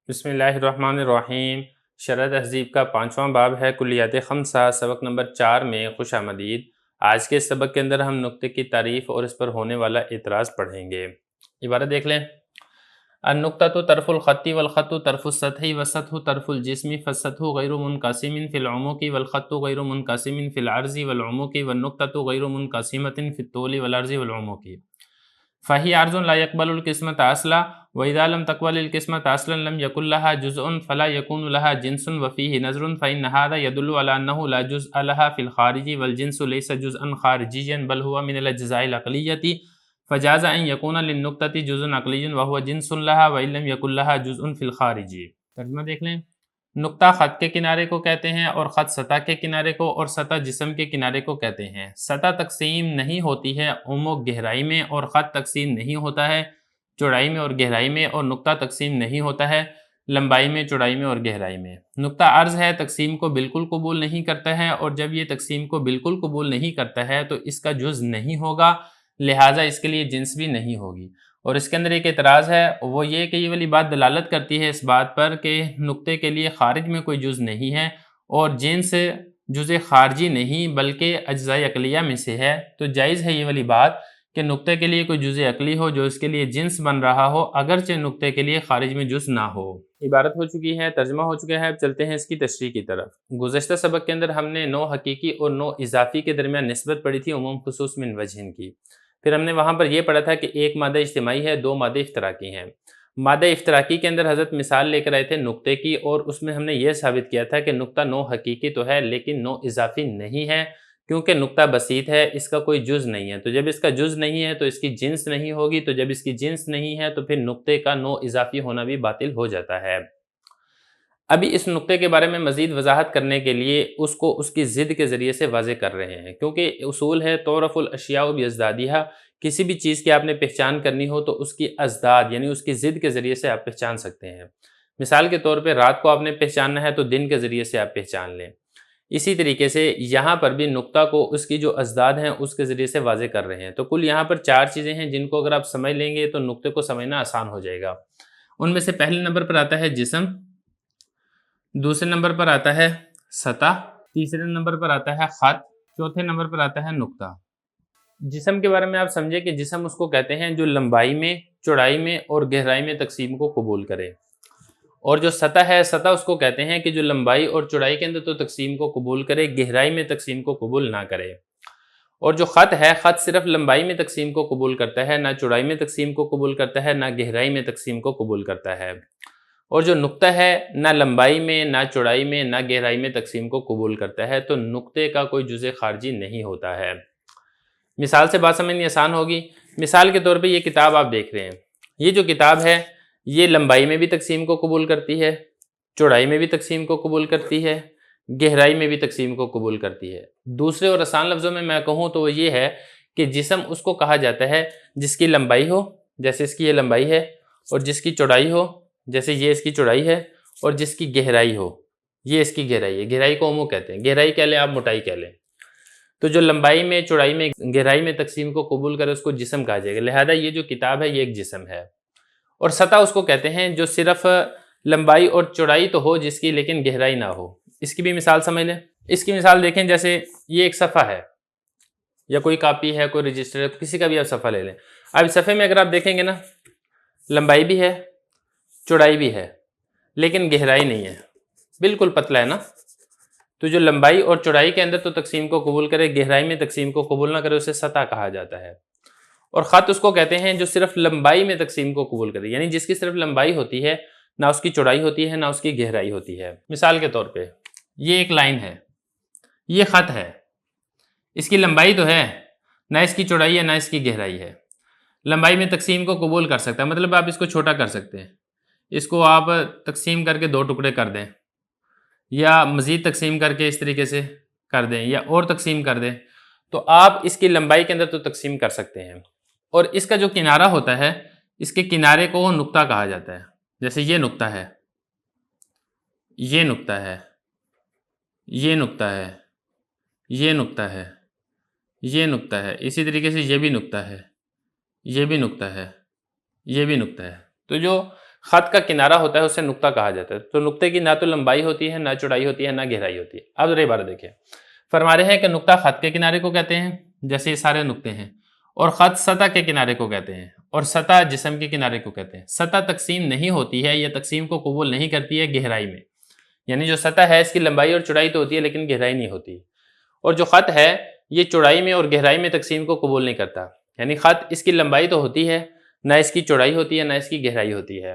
بسم اللہ الرحمن الرحیم۔ شرح تہذیب کا 5واں باب ہے کلیات خمسہ، سبق نمبر 4 میں خوش آمدید۔ آج کے سبق کے اندر ہم نقطے کی تعریف اور اس پر ہونے والا اعتراض پڑھیں گے۔ عبارت دیکھ لیں۔ النقطۃ طرف الخط والخط طرف السطح والسطح طرف الجسم فالسطح غیر منقسم فی العمق والخط غیر منقسم فی العرض والعمق والنقطۃ غیر منقسمۃ فی الطول والعرض والعمق فہی عرض لا يقبل القسمۃ اصلا وإذا لم تقبل القسمة أصلا لم يكن لها جزء فلا يكون لها جنس وفيه نظر فإن هذا يدل على أنه لا جزء لها في الخارج والجنس ليس جزءا خارجيا بل هو من الأجزاء العقلية فجاز أن يكون للنقطة جزء عقلي وهو جنس لها وإن لم يكن لها جزء في الخارج۔ ترجمہ دیکھ لیں۔ نقطہ خط کے کنارے کو کہتے ہیں اور خط سطح کے کنارے کو اور سطح جسم کے کنارے کو کہتے ہیں۔ سطح تقسیم نہیں ہوتی ہے عمق گہرائی میں اور خط تقسیم نہیں ہوتا ہے چوڑائی میں اور گہرائی میں، اور نقطہ تقسیم نہیں ہوتا ہے لمبائی میں، چوڑائی میں اور گہرائی میں۔ نقطہ عرض ہے، تقسیم کو بالکل قبول نہیں کرتا ہے، اور جب یہ تقسیم کو بالکل قبول نہیں کرتا ہے تو اس کا جز نہیں ہوگا، لہٰذا اس کے لیے جنس بھی نہیں ہوگی۔ اور اس کے اندر ایک اعتراض ہے، وہ یہ کہ یہ والی بات دلالت کرتی ہے اس بات پر کہ نقطے کے لیے خارج میں کوئی جز نہیں ہے اور جنس جز خارجی نہیں بلکہ اجزاء عقلیہ میں سے ہے، تو جائز ہے یہ والی بات کہ نقطے کے لیے کوئی جز عقلی ہو جو اس کے لیے جنس بن رہا ہو اگرچہ نقطے کے لیے خارج میں جز نہ ہو۔ عبارت ہو چکی ہے، ترجمہ ہو چکا ہے، اب چلتے ہیں اس کی تشریح کی طرف۔ گزشتہ سبق کے اندر ہم نے نوع حقیقی اور نوع اضافی کے درمیان نسبت پڑھی تھی عموم خصوص من وجہن کی۔ پھر ہم نے وہاں پر یہ پڑھا تھا کہ ایک مادہ اجتماعی ہے، دو مادے اشتراکی ہیں۔ مادہ اشتراکی کے اندر حضرت مثال لے کر آئے تھے نقطے کی، اور اس میں ہم نے یہ ثابت کیا تھا کہ نقطہ نوع حقیقی تو ہے لیکن نوع اضافی نہیں ہے، کیونکہ نقطہ بسیط ہے، اس کا کوئی جز نہیں ہے، تو جب اس کا جز نہیں ہے تو اس کی جنس نہیں ہوگی، تو جب اس کی جنس نہیں ہے تو پھر نقطے کا نوع اضافی ہونا بھی باطل ہو جاتا ہے۔ ابھی اس نقطے کے بارے میں مزید وضاحت کرنے کے لیے اس کو اس کی ضد کے ذریعے سے واضح کر رہے ہیں، کیونکہ اصول ہے تعرف الاشیاء بازدادها، کسی بھی چیز کی آپ نے پہچان کرنی ہو تو اس کی ازداد یعنی اس کی ضد کے ذریعے سے آپ پہچان سکتے ہیں۔ مثال کے طور پہ رات کو آپ نے پہچاننا ہے تو دن کے ذریعے سے آپ پہچان لیں۔ اسی طریقے سے یہاں پر بھی نقطہ کو اس کی جو ازداد ہیں اس کے ذریعے سے واضح کر رہے ہیں، تو کل یہاں پر 4 چیزیں ہیں جن کو اگر آپ سمجھ لیں گے تو نقطے کو سمجھنا آسان ہو جائے گا۔ ان میں سے پہلے نمبر پر آتا ہے جسم، دوسرے نمبر پر آتا ہے سطح، تیسرے نمبر پر آتا ہے خط، چوتھے نمبر پر آتا ہے نقطہ۔ جسم کے بارے میں آپ سمجھے کہ جسم اس کو کہتے ہیں جو لمبائی میں، چوڑائی میں اور گہرائی میں تقسیم کو قبول کرے، اور جو سطح ہے، سطح اس کو کہتے ہیں کہ جو لمبائی اور چوڑائی کے اندر تو تقسیم کو قبول کرے، گہرائی میں تقسیم کو قبول نہ کرے۔ اور جو خط ہے، خط صرف لمبائی میں تقسیم کو قبول کرتا ہے، نہ چوڑائی میں تقسیم کو قبول کرتا ہے، نہ گہرائی میں تقسیم کو قبول کرتا ہے۔ اور جو نقطہ ہے، نہ لمبائی میں، نہ چوڑائی میں، نہ گہرائی میں تقسیم کو قبول کرتا ہے، تو نقطے کا کوئی جزء خارجی نہیں ہوتا ہے۔ مثال سے بات سمجھنی آسان ہوگی۔ مثال کے طور پہ یہ کتاب آپ دیکھ رہے ہیں، یہ جو کتاب ہے یہ لمبائی میں بھی تقسیم کو قبول کرتی ہے، چوڑائی میں بھی تقسیم کو قبول کرتی ہے، گہرائی میں بھی تقسیم کو قبول کرتی ہے۔ دوسرے اور آسان لفظوں میں کہوں تو وہ یہ ہے کہ جسم اس کو کہا جاتا ہے جس کی لمبائی ہو، جیسے اس کی یہ لمبائی ہے، اور جس کی چوڑائی ہو، جیسے یہ اس کی چوڑائی ہے، اور جس کی گہرائی ہو، یہ اس کی گہرائی ہے۔ گہرائی کو عمق کہتے ہیں، گہرائی کہہ لیں آپ، موٹائی کہہ لیں۔ تو جو لمبائی میں، چوڑائی میں، گہرائی میں تقسیم کو قبول کرے اس کو جسم کہا جائے گا، لہذا یہ جو کتاب ہے یہ ایک جسم ہے۔ اور سطح اس کو کہتے ہیں جو صرف لمبائی اور چوڑائی تو ہو جس کی لیکن گہرائی نہ ہو۔ اس کی بھی مثال سمجھ لیں۔ اس کی مثال دیکھیں، جیسے یہ ایک صفحہ ہے یا کوئی کاپی ہے، کوئی رجسٹر ہے، کسی کا بھی آپ صفحہ لے لیں۔ اب اس صفحے میں اگر آپ دیکھیں گے نا، لمبائی بھی ہے، چوڑائی بھی ہے، لیکن گہرائی نہیں ہے، بالکل پتلا ہے نا۔ تو جو لمبائی اور چوڑائی کے اندر تو تقسیم کو قبول کرے، گہرائی میں تقسیم کو قبول نہ کرے، اسے سطح کہا جاتا ہے۔ اور خط اس کو کہتے ہیں جو صرف لمبائی میں تقسیم کو قبول کرے، یعنی جس کی صرف لمبائی ہوتی ہے، نہ اس کی چوڑائی ہوتی ہے، نہ اس کی گہرائی ہوتی ہے۔ مثال کے طور پہ یہ ایک لائن ہے، یہ خط ہے، اس کی لمبائی تو ہے، نہ اس کی چوڑائی ہے، نہ اس کی گہرائی ہے۔ لمبائی میں تقسیم کو قبول کر سکتا ہے، مطلب آپ اس کو چھوٹا کر سکتے ہیں، اس کو آپ تقسیم کر کے 2 ٹکڑے کر دیں، یا مزید تقسیم کر کے اس طریقے سے کر دیں، یا اور تقسیم کر دیں، تو آپ اس کی لمبائی کے اندر تو تقسیم کر سکتے ہیں۔ اور اس کا جو کنارہ ہوتا ہے، اس کے کنارے کو نقطہ کہا جاتا ہے۔ جیسے یہ نقطہ ہے، یہ نقطہ ہے، یہ نقطہ ہے، یہ نقطہ ہے، یہ نقطہ ہے، اسی طریقے سے یہ بھی نقطہ ہے، یہ بھی نقطہ ہے، یہ بھی نقطہ ہے۔ تو جو خط کا کنارہ ہوتا ہے اسے نقطہ کہا جاتا ہے، تو نقطے کی نہ تو لمبائی ہوتی ہے، نہ چوڑائی ہوتی ہے، نہ گہرائی ہوتی ہے۔ اب ذرا عبارت دیکھیں، فرما رہے ہیں کہ نقطہ خط کے کنارے کو کہتے ہیں، جیسے یہ سارے نقطے ہیں، اور خط سطح کے کنارے کو کہتے ہیں، اور سطح جسم کے کنارے کو کہتے ہیں۔ سطح تقسیم نہیں ہوتی ہے یا تقسیم کو قبول نہیں کرتی ہے گہرائی میں، یعنی جو سطح ہے اس کی لمبائی اور چوڑائی تو ہوتی ہے لیکن گہرائی نہیں ہوتی، اور جو خط ہے یہ چوڑائی میں اور گہرائی میں تقسیم کو قبول نہیں کرتا، یعنی خط اس کی لمبائی تو ہوتی ہے، نہ اس کی چوڑائی ہوتی ہے، نہ اس کی گہرائی ہوتی ہے،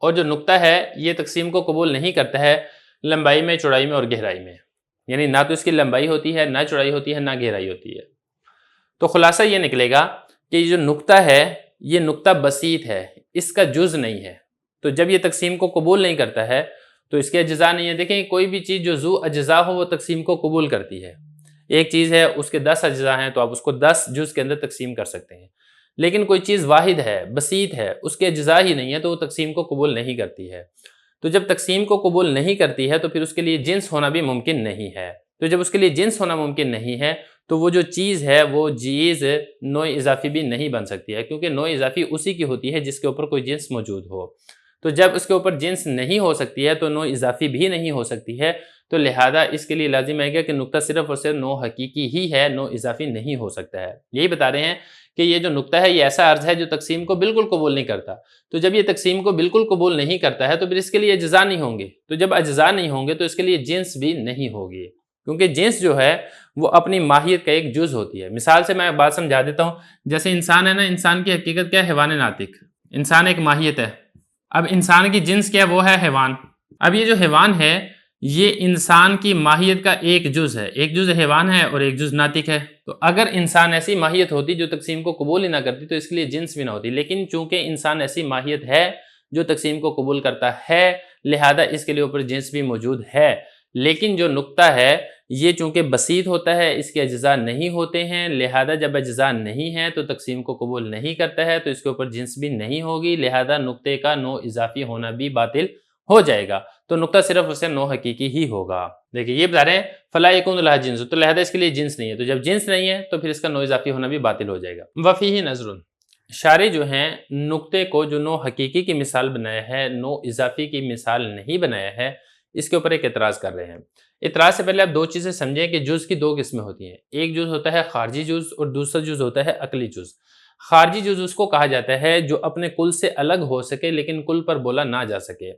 اور جو نقطہ ہے یہ تقسیم کو قبول نہیں کرتا ہے لمبائی میں، چوڑائی میں اور گہرائی میں، یعنی نہ تو اس کی لمبائی ہوتی ہے، نہ چوڑائی ہوتی ہے، نہ گہرائی ہوتی ہے۔ تو خلاصہ یہ نکلے گا کہ یہ جو نقطہ ہے یہ نقطہ بسیط ہے، اس کا جز نہیں ہے، تو جب یہ تقسیم کو قبول نہیں کرتا ہے تو اس کے اجزاء نہیں ہے۔ دیکھیں کوئی بھی چیز جو ذو اجزاء ہو وہ تقسیم کو قبول کرتی ہے، ایک چیز ہے اس کے 10 اجزاء ہیں تو آپ اس کو 10 جز کے اندر تقسیم کر سکتے ہیں، لیکن کوئی چیز واحد ہے، بسیط ہے، اس کے اجزاء ہی نہیں ہے تو وہ تقسیم کو قبول نہیں کرتی ہے۔ تو جب تقسیم کو قبول نہیں کرتی ہے تو پھر اس کے لیے جنس ہونا بھی ممکن نہیں ہے، تو جب اس کے لیے جنس ہونا ممکن نہیں ہے تو وہ جو چیز ہے وہ چیز نوع اضافی بھی نہیں بن سکتی ہے، کیونکہ نوع اضافی اسی کی ہوتی ہے جس کے اوپر کوئی جنس موجود ہو، تو جب اس کے اوپر جنس نہیں ہو سکتی ہے تو نوع اضافی بھی نہیں ہو سکتی ہے، تو لہذا اس کے لیے لازم ہے کہ نقطہ صرف اور صرف نوع حقیقی ہی ہے، نوع اضافی نہیں ہو سکتا ہے۔ یہی بتا رہے ہیں کہ یہ جو نقطہ ہے یہ ایسا عرض ہے جو تقسیم کو بالکل قبول نہیں کرتا، تو جب یہ تقسیم کو بالکل قبول نہیں کرتا ہے تو پھر اس کے لیے اجزاء نہیں ہوں گے، تو جب اجزاء نہیں ہوں گے تو اس کے لیے جنس بھی نہیں ہوگی، کیونکہ جنس جو ہے وہ اپنی ماہیت کا ایک جز ہوتی ہے۔ مثال سے میں بات سمجھا دیتا ہوں، جیسے انسان ہے نا، انسان کی حقیقت کیا ہے؟ حیوان ناطق، انسان ایک ماہیت ہے، اب انسان کی جنس کیا ہے؟ وہ ہے حیوان۔ اب یہ جو حیوان ہے یہ انسان کی ماہیت کا ایک جز ہے، ایک جز حیوان ہے اور ایک جز ناطق ہے، تو اگر انسان ایسی ماہیت ہوتی جو تقسیم کو قبول ہی نہ کرتی تو اس کے لیے جنس بھی نہ ہوتی، لیکن چونکہ انسان ایسی ماہیت ہے جو تقسیم کو قبول کرتا ہے لہذا اس کے لیے اوپر جنس بھی موجود ہے، لیکن جو نقطہ ہے یہ چونکہ بسیط ہوتا ہے، اس کے اجزاء نہیں ہوتے ہیں، لہذا جب اجزاء نہیں ہیں تو تقسیم کو قبول نہیں کرتا ہے تو اس کے اوپر جنس بھی نہیں ہوگی، لہذا نقطے کا نوع اضافی ہونا بھی باطل ہو جائے گا، تو نقطہ صرف اسے نوع حقیقی ہی ہوگا۔ دیکھیں یہ بتا رہے ہیں فلا یکون لہا جنس، تو لہذا اس کے لیے جنس نہیں ہے، تو جب جنس نہیں ہے تو پھر اس کا نوع اضافی ہونا بھی باطل ہو جائے گا۔ وفیہ نظر، شارح جو ہیں نقطے کو جو نوع حقیقی کی مثال بنایا ہے، نوع اضافی کی مثال نہیں بنایا ہے، اس کے اوپر ایک اعتراض کر رہے ہیں۔ اعتراض سے پہلے آپ دو چیزیں سمجھیں کہ جز کی دو قسمیں ہوتی ہیں، ایک جز ہوتا ہے خارجی جز اور دوسرا جز ہوتا ہے عقلی جز۔ خارجی جز اس کو کہا جاتا ہے جو اپنے کل سے الگ ہو سکے لیکن کل پر بولا نہ جا سکے۔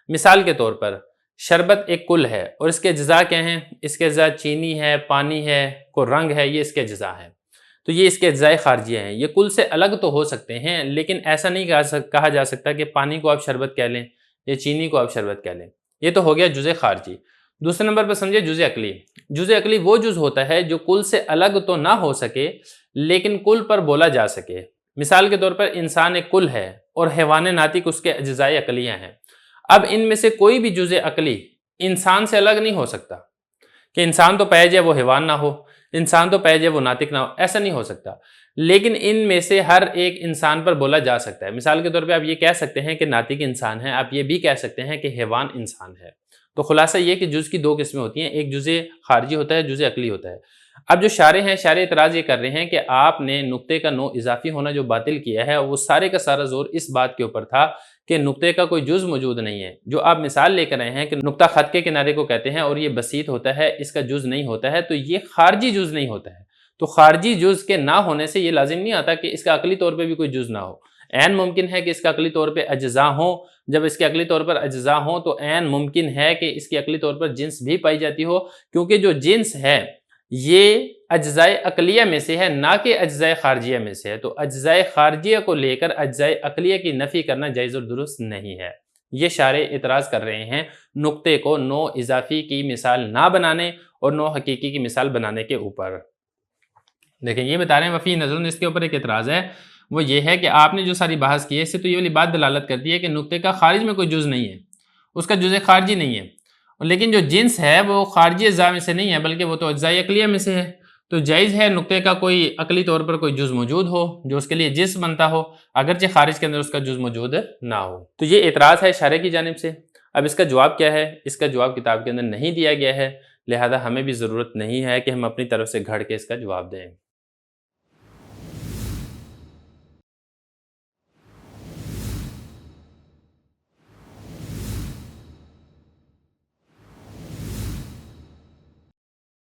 مثال کے طور پر شربت ایک کل ہے اور اس کے اجزاء کیا ہیں؟ اس کے اجزاء چینی ہے، پانی ہے، کوئی رنگ ہے، یہ اس کے اجزاء ہیں، تو یہ اس کے اجزاء خارجیہ ہیں۔ یہ کل سے الگ تو ہو سکتے ہیں لیکن ایسا نہیں کہا جا سکتا کہ پانی کو آپ شربت کہہ لیں یا چینی کو آپ شربت کہہ لیں، یہ تو ہو گیا جز خارجی۔ دوسرے نمبر پر سمجھے جز عقلی۔ جز عقلی وہ جز ہوتا ہے جو کل سے الگ تو نہ ہو سکے لیکن کل پر بولا جا سکے۔ مثال کے طور پر انسان ایک کل ہے اور حیوان ناطق اس کے اجزاء عقلیہ ہیں، اب ان میں سے کوئی بھی جز عقلی انسان سے الگ نہیں ہو سکتا کہ انسان تو پایا جائے وہ حیوان نہ ہو، انسان تو پایا جائے وہ ناطق نہ ہو، ایسا نہیں ہو سکتا، لیکن ان میں سے ہر ایک انسان پر بولا جا سکتا ہے۔ مثال کے طور پہ آپ یہ کہہ سکتے ہیں کہ ناطق انسان ہے، آپ یہ بھی کہہ سکتے ہیں کہ حیوان انسان ہے۔ تو خلاصہ یہ کہ جز کی دو قسمیں ہوتی ہیں، ایک جز خارجی ہوتا ہے، جز عقلی ہوتا ہے۔ اب جو شارح ہیں، شارح اعتراض یہ کر رہے ہیں کہ آپ نے نقطے کا نوع اضافی ہونا جو باطل کیا ہے وہ سارے کا سارا زور اس بات کے اوپر تھا کہ نقطے کا کوئی جز موجود نہیں ہے۔ جو آپ مثال لے کر آئے ہیں کہ نقطہ خط کے کنارے کو کہتے ہیں اور یہ بسیط ہوتا ہے، اس کا جز نہیں ہوتا ہے، تو یہ خارجی جز نہیں ہوتا ہے، تو خارجی جز کے نہ ہونے سے یہ لازم نہیں آتا کہ اس کا عقلی طور پہ بھی کوئی جز نہ ہو۔ عین ممکن ہے کہ اس کا عقلی طور پہ اجزاء ہوں، جب اس کے عقلی طور پر اجزاء ہوں تو عین ممکن ہے کہ اس کی عقلی طور پر جنس بھی پائی جاتی ہو، کیونکہ جو جنس ہے یہ اجزاء عقلیہ میں سے ہے نہ کہ اجزاء خارجیہ میں سے ہے، تو اجزاء خارجیہ کو لے کر اجزاء عقلیہ کی نفی کرنا جائز اور درست نہیں ہے۔ یہ شارح اعتراض کر رہے ہیں نقطے کو نوع اضافی کی مثال نہ بنانے اور نوع حقیقی کی مثال بنانے کے اوپر۔ دیکھیں یہ بتا رہے ہیں وفی نظر، اس کے اوپر ایک اعتراض ہے، وہ یہ ہے کہ آپ نے جو ساری بحث کی ہے اس سے تو یہ والی بات دلالت کرتی ہے کہ نقطے کا خارج میں کوئی جز نہیں ہے، اس کا جز خارجی نہیں ہے، لیکن جو جنس ہے وہ خارجی اجزاء میں سے نہیں ہے بلکہ وہ تو اجزاء عقلیہ میں سے ہے، تو جائز ہے نقطے کا کوئی عقلی طور پر کوئی جز موجود ہو جو اس کے لیے جنس بنتا ہو اگرچہ خارج کے اندر اس کا جز موجود نہ ہو۔ تو یہ اعتراض ہے شارح کی جانب سے۔ اب اس کا جواب کیا ہے؟ اس کا جواب کتاب کے اندر نہیں دیا گیا ہے، لہذا ہمیں بھی ضرورت نہیں ہے کہ ہم اپنی طرف سے گھڑ کے اس کا جواب دیں۔